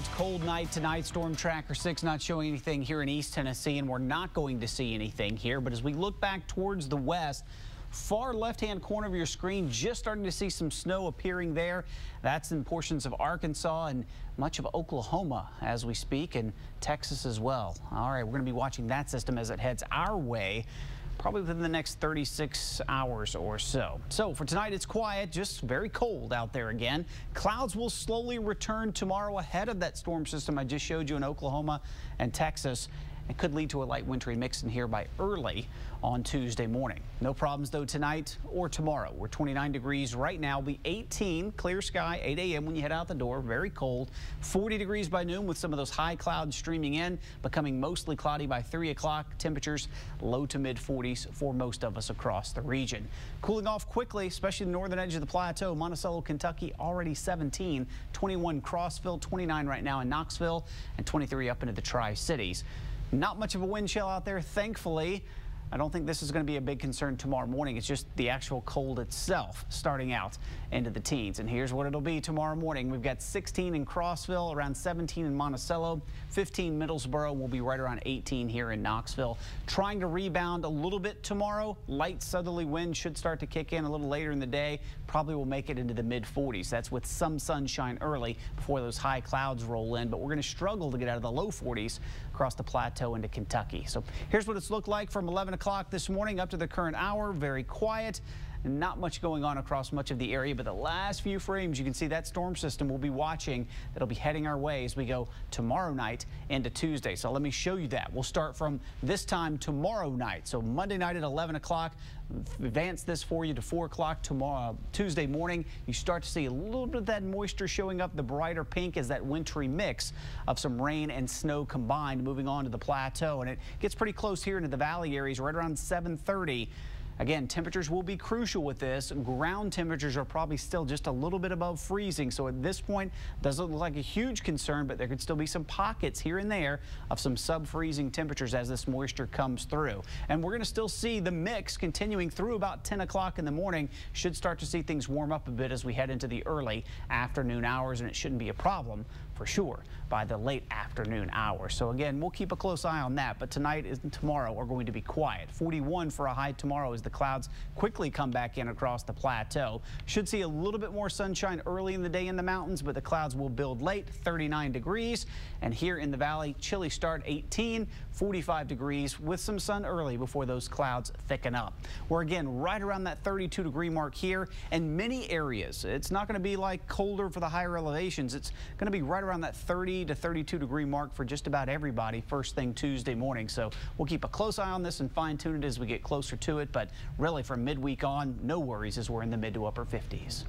quiet, cold night tonight. Storm Tracker 6 not showing anything here in East Tennessee, and we're not going to see anything here. But as we look back towards the west, far left-hand corner of your screen, just starting to see some snow appearing there. That's in portions of Arkansas and much of Oklahoma as we speak, and Texas as well. All right, we're going to be watching that system as it heads our way, probably within the next 36 hours or so. So for tonight, it's quiet, just very cold out there again. Clouds will slowly return tomorrow ahead of that storm system I just showed you in Oklahoma and Texas. It could lead to a light wintry mix in here by early on Tuesday morning. No problems though tonight or tomorrow. We're 29 degrees right now. We'll be 18, clear sky, 8 a.m. when you head out the door. Very cold. 40 degrees by noon with some of those high clouds streaming in, becoming mostly cloudy by 3 o'clock. Temperatures low to mid 40s for most of us across the region. Cooling off quickly, especially the northern edge of the plateau. Monticello, Kentucky, already 17. 21 Crossville, 29 right now in Knoxville, and 23 up into the Tri-Cities. Not much of a wind chill out there, thankfully. I don't think this is going to be a big concern tomorrow morning. It's just the actual cold itself starting out into the teens. And here's what it'll be tomorrow morning. We've got 16 in Crossville, around 17 in Monticello, 15 Middlesboro. We'll be right around 18 here in Knoxville. Trying to rebound a little bit tomorrow. Light southerly wind should start to kick in a little later in the day. Probably will make it into the mid 40s. That's with some sunshine early before those high clouds roll in. But we're going to struggle to get out of the low 40s across the plateau into Kentucky. So here's what it's looked like from 11 o'clock this morning up to the current hour. Very quiet. Not much going on across much of the area, but the last few frames you can see that storm system we'll be watching that'll be heading our way as we go tomorrow night into Tuesday. So let me show you that. We'll start from this time tomorrow night. So Monday night at 11 o'clock. Advance this for you to 4 o'clock tomorrow, Tuesday morning. You start to see a little bit of that moisture showing up. The brighter pink is that wintry mix of some rain and snow combined moving on to the plateau, and it gets pretty close here into the valley areas right around 7:30. Again, temperatures will be crucial with this. Ground temperatures are probably still just a little bit above freezing. So at this point, doesn't look like a huge concern, but there could still be some pockets here and there of some sub-freezing temperatures as this moisture comes through. And we're going to still see the mix continuing through about 10 o'clock in the morning. Should start to see things warm up a bit as we head into the early afternoon hours, and it shouldn't be a problem for sure by the late afternoon hours. So again, we'll keep a close eye on that, but tonight and tomorrow are going to be quiet. 41 for a high tomorrow as the clouds quickly come back in across the plateau. Should see a little bit more sunshine early in the day in the mountains, but the clouds will build late. 39 degrees, and here in the valley, chilly start 18, 45 degrees with some sun early before those clouds thicken up. We're again right around that 32 degree mark here in many areas. It's not going to be like colder for the higher elevations. It's going to be right around that 30 to 32 degree mark for just about everybody first thing Tuesday morning. So we'll keep a close eye on this and fine tune it as we get closer to it. But really from midweek on, no worries as we're in the mid to upper 50s.